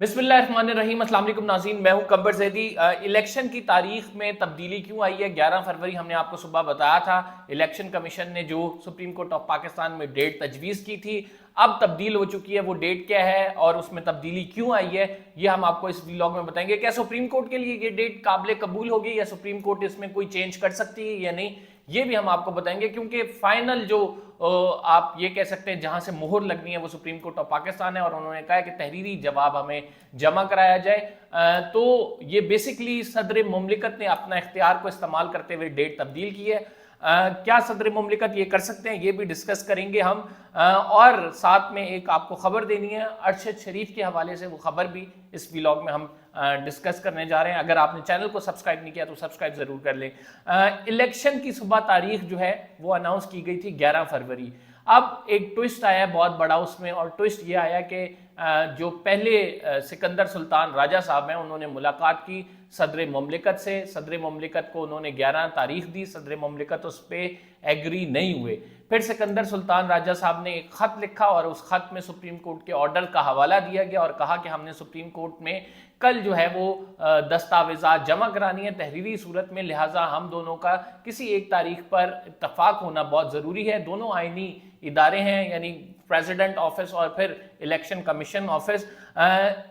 बिस्मिल्लाहिर्रहमानिर्रहीम, अस्सलाम वालेकुम नाज़रीन, मैं हूं कंबर ज़ैदी। इलेक्शन की तारीख में तब्दीली क्यों आई है? 11 फरवरी हमने आपको सुबह बताया था। इलेक्शन कमीशन ने जो सुप्रीम कोर्ट ऑफ पाकिस्तान में डेट तजवीज़ की थी, अब तब्दील हो चुकी है। वो डेट क्या है और उसमें तब्दीली क्यों आई है, ये हम आपको इस व्लॉग में बताएंगे। क्या सुप्रीम कोर्ट के लिए ये डेट काबिल कबूल होगी या सुप्रीम कोर्ट इसमें कोई चेंज कर सकती है या नहीं, ये भी हम आपको बताएंगे। क्योंकि फाइनल जो आप ये कह सकते हैं जहां से मोहर लगनी है वो सुप्रीम कोर्ट ऑफ पाकिस्तान है, और उन्होंने कहा है कि तहरीरी जवाब हमें जमा कराया जाए। तो ये बेसिकली सदर मुमलिकत ने अपना इख्तियार को इस्तेमाल करते हुए डेट तब्दील की है। क्या सदर मुमलिकत ये कर सकते हैं, ये भी डिस्कस करेंगे हम। और साथ में एक आपको खबर देनी है अरशद शरीफ के हवाले से, वो खबर भी इस व्लॉग में हम डिस्कस करने जा रहे हैं। अगर आपने चैनल को सब्सक्राइब नहीं किया तो सब्सक्राइब जरूर कर लें। इलेक्शन की सुबह तारीख जो है वो अनाउंस की गई थी 11 फरवरी। अब एक ट्विस्ट आया बहुत बड़ा उसमें, और ट्विस्ट ये आया कि जो पहले सिकंदर सुल्तान राजा साहब हैं, उन्होंने मुलाकात की सदर मुमलिकत से। सदर मुमलिकत को उन्होंने 11 तारीख दी, सदर मुमलिकत उस पर एग्री नहीं हुए। फिर सिकंदर सुल्तान राजा साहब ने एक खत लिखा और उस खत में सुप्रीम कोर्ट के ऑर्डर का हवाला दिया गया और कहा कि हमने सुप्रीम कोर्ट में कल जो है वो दस्तावेजात जमा करानी है तहरीरी सूरत में, लिहाजा हम दोनों का किसी एक तारीख पर इत्तफाक होना बहुत ज़रूरी है। दोनों आईनी इदारे हैं, यानी प्रेसिडेंट ऑफिस और फिर इलेक्शन कमीशन ऑफिस।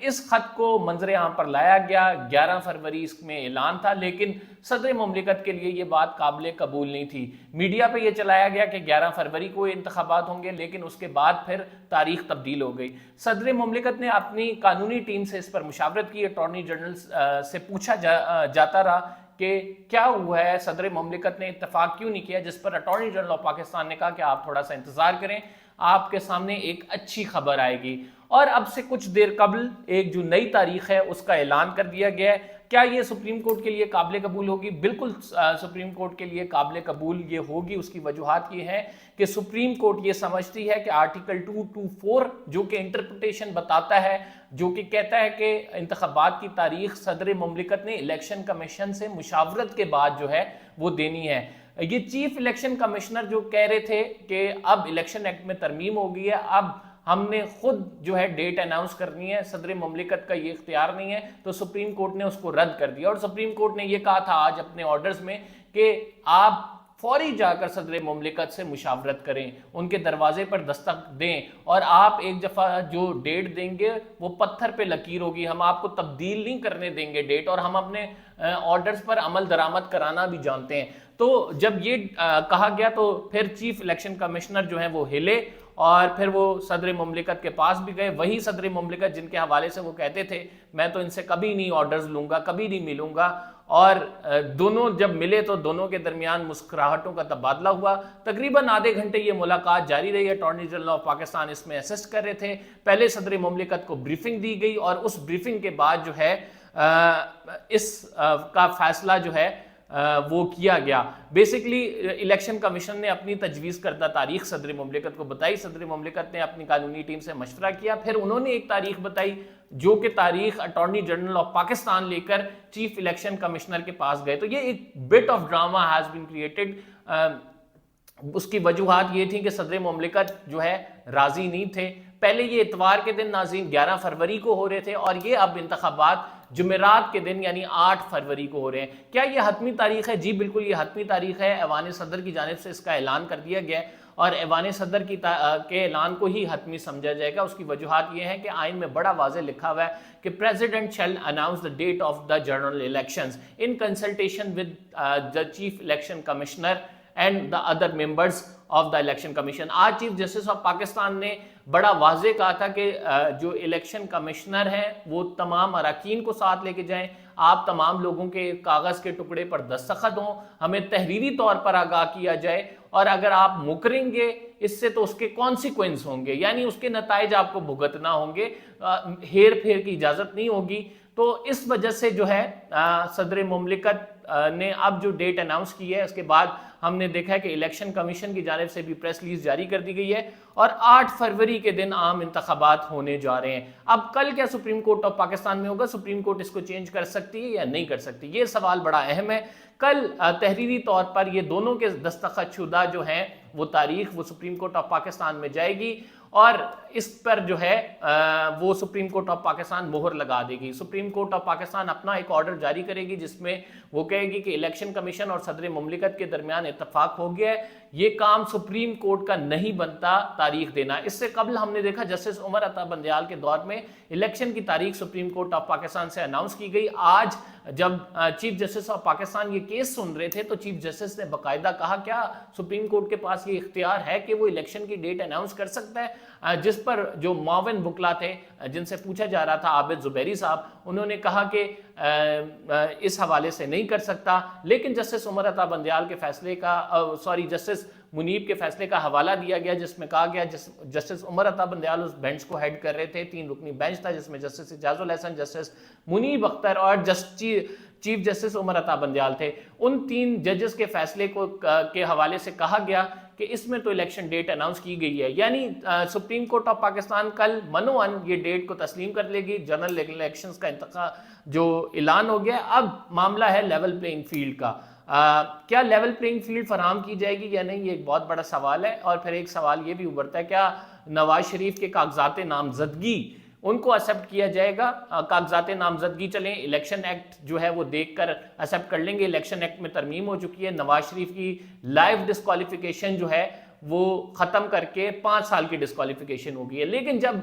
इस खत को मंजर आम पर लाया गया। 11 फरवरी इसमें ऐलान था, लेकिन सदर मुमलिकत के लिए ये बात काबिल कबूल नहीं थी। मीडिया पे ये चलाया गया कि 11 फरवरी को इंतखाबात होंगे, लेकिन उसके बाद फिर तारीख तब्दील हो गई। सदर मुमलिकत ने अपनी कानूनी टीम से इस पर मुशावरत की। अटॉर्नी जनरल से पूछा जाता रहा कि क्या हुआ है, सदर मुमलिकत ने इत्तफाक क्यों नहीं किया, जिस पर अटॉर्नी जनरल ऑफ पाकिस्तान ने कहा कि आप थोड़ा सा इंतजार करें, आपके सामने एक अच्छी खबर आएगी। और अब से कुछ देर कबल एक जो नई तारीख है उसका ऐलान कर दिया गया है। क्या ये सुप्रीम कोर्ट के लिए काबिल कबूल होगी? बिल्कुल सुप्रीम कोर्ट के लिए काबिल कबूल ये होगी। उसकी वजूहात ये है कि सुप्रीम कोर्ट ये समझती है कि आर्टिकल 224 जो कि इंटरप्रिटेशन बताता है, जो कि कहता है कि इंतखाबात की तारीख सदर मुमलिकत ने इलेक्शन कमीशन से मुशावरत के बाद जो है वो देनी है। ये चीफ इलेक्शन कमिश्नर जो कह रहे थे कि अब इलेक्शन एक्ट में तरमीम हो गई है, अब हमने खुद जो है डेट अनाउंस करनी है, सदर मुमलिकत का ये इख्तियार नहीं है, तो सुप्रीम कोर्ट ने उसको रद्द कर दिया। और सुप्रीम कोर्ट ने ये कहा था आज अपने ऑर्डर्स में कि आप फौरी जाकर सदर मुमलिकत से मुशावरत करें, उनके दरवाजे पर दस्तक दें, और आप एक दफ़ा जो डेट देंगे वो पत्थर पे लकीर होगी, हम आपको तब्दील नहीं करने देंगे डेट, और हम अपने ऑर्डर्स पर अमल दरामद कराना भी जानते हैं। तो जब ये कहा गया तो फिर चीफ इलेक्शन कमिश्नर जो है वो हिले और फिर वो सदर मुमलिकत के पास भी गए। वही सदर मुमलिकत जिनके हवाले से वो कहते थे मैं तो इनसे कभी नहीं ऑर्डर्स लूंगा, कभी नहीं मिलूंगा। और दोनों जब मिले तो दोनों के दरमियान मुस्कुराहटों का तबादला हुआ। तकरीबन आधे घंटे ये मुलाकात जारी रही। अटॉर्नी जनरल ऑफ पाकिस्तान इसमें असिस्ट कर रहे थे। पहले सदर मुमलिकत को ब्रीफिंग दी गई और उस ब्रीफिंग के बाद जो है इस का फैसला जो है वो किया गया। बेसिकली इलेक्शन कमीशन ने अपनी तजवीज़ करदा तारीख सदर मुमलिकत को बताई। सदर मुमलिकत ने अपनी कानूनी टीम से मशवरा किया, फिर उन्होंने एक तारीख बताई जो कि तारीख अटॉर्नी जनरल ऑफ पाकिस्तान लेकर चीफ इलेक्शन कमिश्नर के पास गए। तो ये एक bit of drama has been created. उसकी वजूहात ये थी कि सदर मुमलिकत जो है राजी नहीं थे। पहले ये इतवार के दिन नाज़रीन 11 फरवरी को हो रहे थे, और ये अब इंतखाबात जुमेरात के दिन यानी 8 फरवरी को हो रहे हैं। क्या ये हतमी तारीख है? जी बिल्कुल, ये हतमी तारीख है। ऐवान सदर की जानिब से इसका ऐलान कर दिया गया है और ऐवान सदर के ऐलान को ही हतमी समझा जाएगा। उसकी वजूहात ये है कि आइन में बड़ा वाज़ेह लिखा हुआ है कि president shall announce the date of the general elections in consultation with the chief election commissioner and the other members of the election commission. आज चीफ जस्टिस ऑफ पाकिस्तान ने बड़ा वाजे कहा था कि जो इलेक्शन कमिश्नर हैं वो तमाम अरकान को साथ लेके जाएं, आप तमाम लोगों के कागज़ के टुकड़े पर दस्तखत हों, हमें तहरीरी तौर पर आगाह किया जाए, और अगर आप मुकरेंगे इससे तो उसके कॉन्सिक्वेंस होंगे, यानी उसके नताइज आपको भुगतना होंगे, हेर फेर की इजाज़त नहीं होगी। तो इस वजह से जो है सदर मुमलिकत ने अब जो डेट अनाउंस की है, उसके बाद हमने देखा है कि इलेक्शन कमीशन की जानिब से भी प्रेस रिलीज जारी कर दी गई है और 8 फरवरी के दिन आम इंतखाबात होने जा रहे हैं। अब कल क्या सुप्रीम कोर्ट ऑफ पाकिस्तान में होगा? सुप्रीम कोर्ट इसको चेंज कर सकती है या नहीं कर सकती? ये सवाल बड़ा अहम है। कल तहरीरी तौर पर ये दोनों के दस्तखत शुदा जो हैं वो तारीख वो सुप्रीम कोर्ट ऑफ पाकिस्तान में जाएगी और इस पर जो है वो सुप्रीम कोर्ट ऑफ पाकिस्तान मोहर लगा देगी। सुप्रीम कोर्ट ऑफ पाकिस्तान अपना एक ऑर्डर जारी करेगी जिसमें वो कहेगी कि इलेक्शन कमीशन और सदर मुमलिकत के दरमियान इत्तफाक हो गया है, ये काम सुप्रीम कोर्ट का नहीं बनता तारीख देना। इससे कबल हमने देखा जस्टिस उमर अता बंदयाल के दौर में इलेक्शन की तारीख सुप्रीम कोर्ट ऑफ पाकिस्तान से अनाउंस की गई। आज जब चीफ जस्टिस ऑफ पाकिस्तान ये केस सुन रहे थे तो चीफ जस्टिस ने बाकायदा कहा क्या सुप्रीम कोर्ट के पास ये इख्तियार है कि वो इलेक्शन की डेट अनाउंस कर सकता है, जिस पर जो माविन बुकला थे जिनसे पूछा जा रहा था आबिद जुबैरी साहब, उन्होंने कहा कि इस हवाले से नहीं कर सकता। लेकिन जस्टिस उमर अता बंदयाल के फैसले का जस्टिस मुनीब के फैसले का हवाला दिया गया जिसमें कहा गया जस्टिस उमर अता बंदयाल उस बेंच को हेड कर रहे थे। 3 रुकनी बेंच था जिसमें जस्टिस इजाजुल हसन, जस्टिस मुनीब अख्तर और चीफ जस्टिस उमर अता बंदयाल थे। उन 3 जजेस के फैसले को के हवाले से कहा गया कि इसमें तो इलेक्शन डेट अनाउंस की गई है, यानी सुप्रीम कोर्ट ऑफ पाकिस्तान कल मनोअन ये डेट को तस्लीम कर लेगी। जनरल इलेक्शंस का जो ऐलान हो गया। अब मामला है लेवल प्लेइंग फील्ड का। क्या लेवल प्लेइंग फील्ड फराहम की जाएगी या नहीं, ये एक बहुत बड़ा सवाल है। और फिर एक सवाल ये भी उभरता है क्या नवाज शरीफ के कागजात नामजदगी उनको एक्सेप्ट किया जाएगा। कागजात नामजदगी चलें, इलेक्शन एक्ट जो है वो देखकर एक्सेप्ट कर लेंगे। इलेक्शन एक्ट में तरमीम हो चुकी है, नवाज शरीफ की लाइव डिस्क्वालिफिकेशन जो है वो खत्म करके 5 साल की डिस्क्वालिफिकेशन हो गई है। लेकिन जब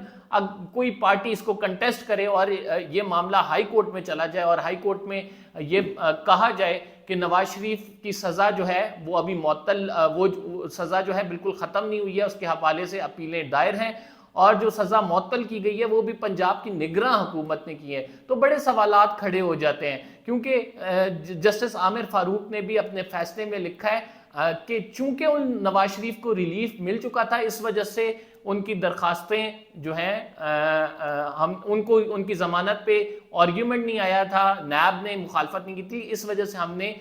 कोई पार्टी इसको कंटेस्ट करे और ये मामला हाई कोर्ट में चला जाए और हाई कोर्ट में ये कहा जाए कि नवाज शरीफ की सजा जो है वो अभी मुअत्तल, वो सजा जो है बिल्कुल खत्म नहीं हुई है, उसके हवाले से अपीलें दायर हैं और जो सजा मुअत्तल की गई है वो भी पंजाब की निगरां हुकूमत ने की है, तो बड़े सवालात खड़े हो जाते हैं। क्योंकि जस्टिस आमिर फारूक ने भी अपने फैसले में लिखा है कि चूंकि उन नवाज शरीफ को रिलीफ मिल चुका था, इस वजह से उनकी दरखास्तें जो हैं हम उनको उनकी ज़मानत पे आर्ग्यूमेंट नहीं आया था, नैब ने मुखालफत नहीं की थी, इस वजह से हमने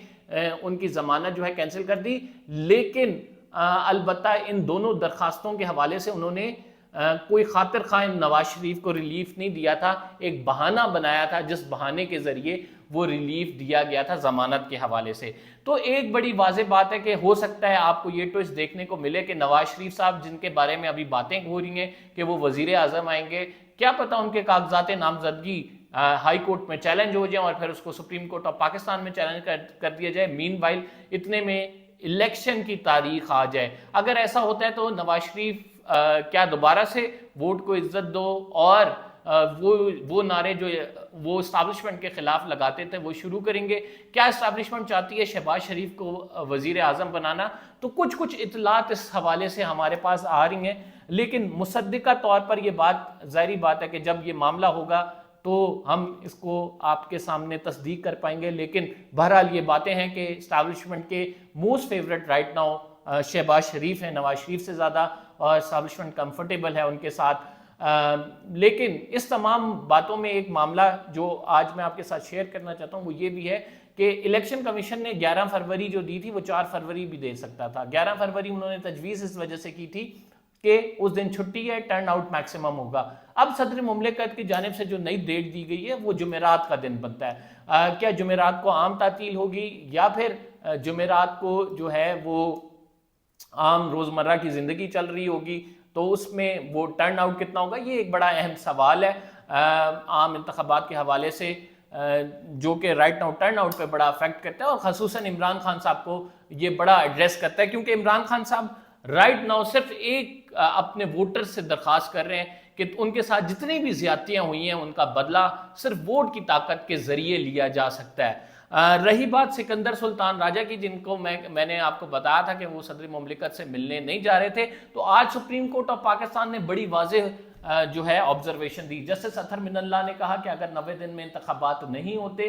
उनकी ज़मानत जो है कैंसिल कर दी। लेकिन अलबत्ता इन दोनों दरखास्तों के हवाले से उन्होंने कोई खातिर खा नवाज शरीफ को रिलीफ नहीं दिया था, एक बहाना बनाया था जिस बहाने के जरिए वो रिलीफ दिया गया था जमानत के हवाले से। तो एक बड़ी वाज़ेह बात है कि हो सकता है आपको ये ट्विस्ट देखने को मिले कि नवाज शरीफ साहब जिनके बारे में अभी बातें हो रही हैं कि वो वजीर आजम आएंगे, क्या पता उनके कागजात नामजदगी हाई कोर्ट में चैलेंज हो जाए और फिर उसको सुप्रीम कोर्ट ऑफ पाकिस्तान में चैलेंज कर दिया जाए। मीनवाइल इतने में इलेक्शन की तारीख आ जाए। अगर ऐसा होता है तो नवाज शरीफ क्या दोबारा से वोट को इज्जत दो और वो नारे जो वो इस्टेब्लिशमेंट के खिलाफ लगाते थे वो शुरू करेंगे। क्या इस्टेब्लिशमेंट चाहती है शहबाज शरीफ को वजीर आजम बनाना? तो कुछ इतलात इस हवाले से हमारे पास आ रही हैं, लेकिन मुसद्दिका तौर पर यह बात जाहिर बात है कि जब ये मामला होगा तो हम इसको आपके सामने तस्दीक कर पाएंगे। लेकिन बहरहाल ये बातें हैं कि इस्टेब्लिशमेंट के most favourite right now Shahbaz Sharif है नवाज शरीफ से ज़्यादा, और इस्टेब्लिशमेंट कंफर्टेबल है उनके साथ। लेकिन इस तमाम बातों में एक मामला जो आज मैं आपके साथ शेयर करना चाहता हूँ वो ये भी है कि इलेक्शन कमीशन ने 11 फरवरी जो दी थी वो 4 फरवरी भी दे सकता था। 11 फरवरी उन्होंने तजवीज़ इस वजह से की थी कि उस दिन छुट्टी है, टर्न आउट मैक्सिमम होगा। अब सदर मुमलिकत की जानिब से जो नई डेट दी गई है वो जुमेरात का दिन बनता है। क्या जुमेरात को आम तातील होगी या फिर जुमेरात को जो है वो आम रोज़मर्रा की ज़िंदगी चल रही होगी, तो उसमें वो टर्न आउट कितना होगा, ये एक बड़ा अहम सवाल है आम इंतखाबात के हवाले से, जो कि राइट नाउ टर्न आउट पे बड़ा अफेक्ट करता है और ख़ुसूसन इमरान खान साहब को ये बड़ा एड्रेस करता है। क्योंकि इमरान खान साहब राइट नाउ सिर्फ एक अपने वोटर से दरख्वास्त कर रहे हैं कि उनके साथ जितनी भी ज्यादतियां हुई हैं उनका बदला सिर्फ वोट की ताकत के जरिए लिया जा सकता है। रही बात सिकंदर सुल्तान राजा की, जिनको मैंने आपको बताया था कि वो सदर मुमलिकत से मिलने नहीं जा रहे थे, तो आज सुप्रीम कोर्ट ऑफ पाकिस्तान ने बड़ी वाज़ेह जो है ऑब्जर्वेशन दी। जस्टिस अतहर मिनल्ला ने कहा कि अगर 90 दिन में इंतखाबात नहीं होते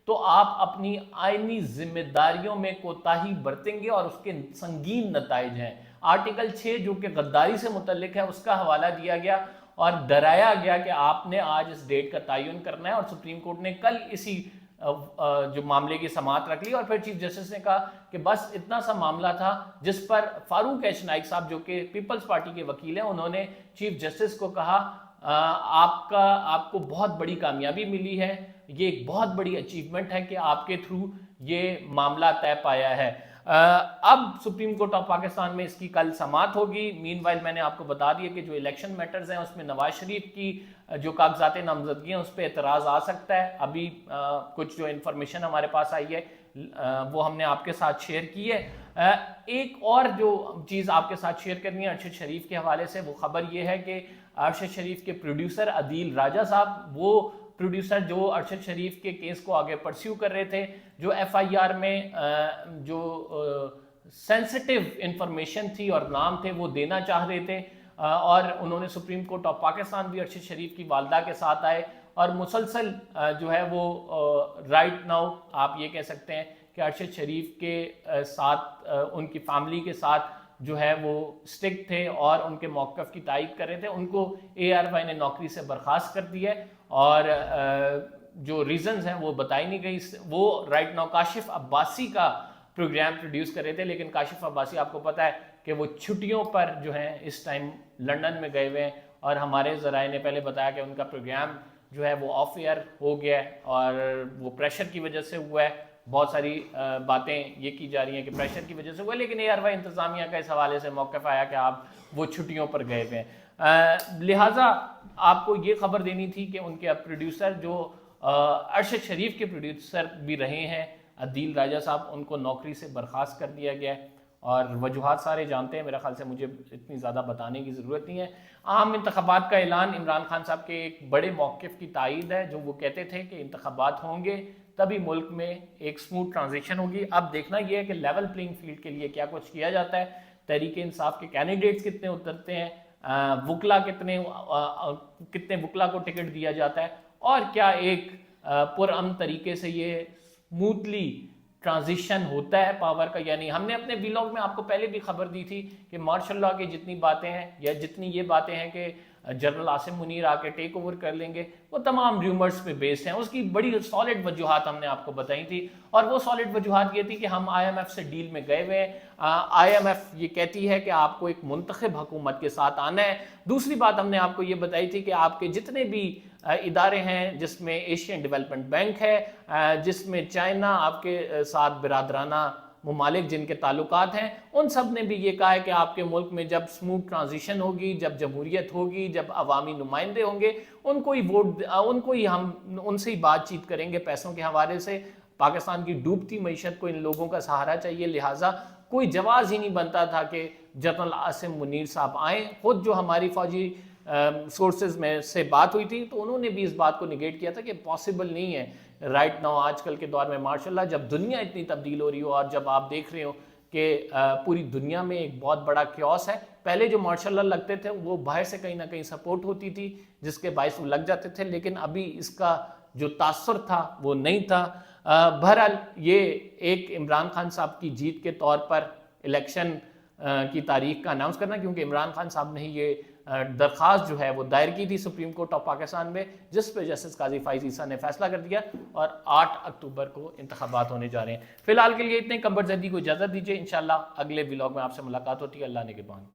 तो आप अपनी आईनी जिम्मेदारियों में कोताही बरतेंगे और उसके संगीन नताइज हैं। आर्टिकल 6 जो कि गद्दारी से मुतल्लिक है उसका हवाला दिया गया और डराया गया कि आपने आज इस डेट का तयन करना है, और सुप्रीम कोर्ट ने कल इसी जो मामले की समाअत रख ली। और फिर चीफ जस्टिस ने कहा कि बस इतना सा मामला था जिस पर फारूक एच नाइक साहब जो कि पीपल्स पार्टी के वकील हैं, उन्होंने चीफ जस्टिस को कहा आपको बहुत बड़ी कामयाबी मिली है, ये एक बहुत बड़ी अचीवमेंट है कि आपके थ्रू ये मामला तय पाया है। अब सुप्रीम कोर्ट ऑफ पाकिस्तान में इसकी कल समाअत होगी। मीनवाइल मैंने आपको बता दिया कि जो इलेक्शन मैटर्स हैं उसमें नवाज शरीफ की जो कागजात नामजदगी हैं उस पर एतराज़ आ सकता है। अभी कुछ जो इन्फॉर्मेशन हमारे पास आई है वो हमने आपके साथ शेयर की है। एक और जो चीज़ आपके साथ शेयर करनी है अरशद शरीफ के हवाले से, वो खबर ये है कि अरशद शरीफ के प्रोड्यूसर अदील राजा साहब, वो प्रोड्यूसर जो अरशद शरीफ के केस को आगे परस्यू कर रहे थे, जो एफआईआर में जो सेंसिटिव इंफॉर्मेशन थी और नाम थे वो देना चाह रहे थे, और उन्होंने सुप्रीम कोर्ट ऑफ पाकिस्तान भी अरशद शरीफ की वालदा के साथ आए और मुसलसल जो है वो राइट नाउ आप ये कह सकते हैं कि अरशद शरीफ के साथ उनकी फैमिली के साथ जो है वो स्टिक थे और उनके मौक़िफ़ की तायीद कर रहे थे। उनको ARY ने नौकरी से बर्खास्त कर दिया है और जो रीज़न्स हैं वो बताई नहीं गई। वो राइट नाउ काशिफ अब्बासी का प्रोग्राम प्रोड्यूस कर रहे थे, लेकिन काशिफ अब्बासी आपको पता है कि वो छुट्टियों पर जो हैं इस टाइम लंदन में गए हुए हैं, और हमारे ज़राए ने पहले बताया कि उनका प्रोग्राम जो है वो ऑफ एयर हो गया है और वो प्रेशर की वजह से हुआ है। बहुत सारी बातें ये की जा रही हैं कि प्रेशर की वजह से हुआ, लेकिन ARY इंतज़ामिया का इस हवाले से मौक़िफ़ आया कि आप वो छुट्टियों पर गए हुए हैं। लिहाजा आपको ये खबर देनी थी कि उनके प्रोड्यूसर जो अरशद शरीफ के प्रोड्यूसर भी रहे हैं अदील राजा साहब, उनको नौकरी से बर्खास्त कर दिया गया है और वजूहात सारे जानते हैं। मेरा ख्याल से मुझे इतनी ज़्यादा बताने की ज़रूरत नहीं है। आम इंतखाबात का ऐलान इमरान खान साहब के एक बड़े मौक़िफ़ की तायीद है, जो वो कहते थे कि इंतखाबात होंगे तभी मुल्क में एक स्मूथ ट्रांजिशन होगी। अब देखना यह है कि लेवल प्लेइंग फील्ड के लिए क्या कुछ किया जाता है, तहरीक इंसाफ के कैंडिडेट्स कितने उतरते हैं, वकला कितने वकला को टिकट दिया जाता है, और क्या एक पुरअमन तरीके से ये स्मूथली ट्रांजिशन होता है पावर का या नहीं। हमने अपने व्लॉग में आपको पहले भी खबर दी थी कि मार्शल लॉ की जितनी बातें हैं या जितनी ये बातें हैं कि जनरल आसिम मुनीर आके टेक ओवर कर लेंगे, वो तमाम रूमर्स पे बेस्ड हैं। उसकी बड़ी सॉलिड वजूहात हमने आपको बताई थी, और वो सॉलिड वजूहात ये थी कि हम IMF से डील में गए हुए हैं। IMF ये कहती है कि आपको एक मुंतखब हुकूमत के साथ आना है। दूसरी बात हमने आपको ये बताई थी कि आपके जितने भी इदारे हैं, जिसमें एशियन डेवलपमेंट बैंक है, जिसमें चाइना आपके साथ बिरादराना मुमालिक जिनके ताल्लुकात हैं, उन सब ने भी ये कहा है कि आपके मुल्क में जब स्मूथ ट्रांजिशन होगी, जब जमहूरियत होगी, जब अवामी नुमाइंदे होंगे, उनको ही वोट, उनको ही हम उनसे ही बातचीत करेंगे पैसों के हवाले से। पाकिस्तान की डूबती मईशत को इन लोगों का सहारा चाहिए, लिहाजा कोई जवाज़ ही नहीं बनता था कि जनरल आसिम मुनीर साहब आए। खुद जो हमारी फौजी सोर्सेज में से बात हुई थी तो उन्होंने भी इस बात को निगेट किया था कि पॉसिबल नहीं है राइट नाउ आजकल के दौर में माशाल्लाह, जब दुनिया इतनी तब्दील हो रही हो और जब आप देख रहे हो कि पूरी दुनिया में एक बहुत बड़ा क्योस है। पहले जो मार्शल लॉ लगते थे वो बाहर से कहीं ना कहीं सपोर्ट होती थी जिसके बायस वो लग जाते थे, लेकिन अभी इसका जो तासुर था वो नहीं था। बहरहाल ये एक इमरान खान साहब की जीत के तौर पर इलेक्शन की तारीख का अनाउंस करना, क्योंकि इमरान खान साहब ने ही ये दरख्वास्त जो है वो दायर की थी सुप्रीम कोर्ट ऑफ पाकिस्तान में, जिस पे जस्टिस काजी फाइज ईसा ने फैसला कर दिया और 8 अक्टूबर को इंतखाबात होने जा रहे हैं। फिलहाल के लिए इतने। कंबर जदी को इजाज़त दीजिए, इंशाल्लाह अगले व्लॉग में आपसे मुलाकात होती है। अल्लाह ने के बाद।